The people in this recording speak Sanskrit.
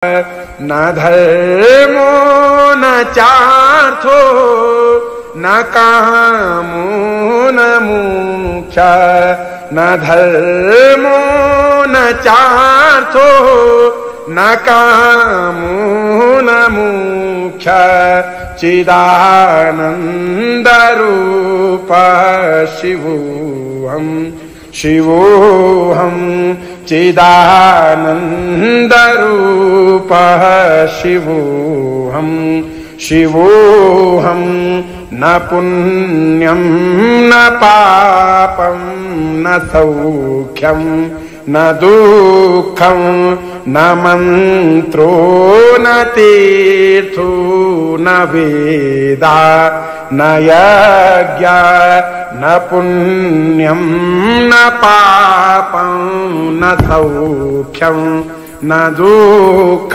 न धर्मो न चार्थो न कामो न मोक्षा न धर्मो न चार्थो न कामो न मोक्षा चिदानन्दरूप शिवोऽहं चिदानन्दरूपः शिवोऽहं न पुण्यं न पापं न सौख्यं न दुःखं न मन्त्रो न तीर्थो न वेदा न यज्ञ न पुण्यं न पापं न सौख्यं न दुःखम्।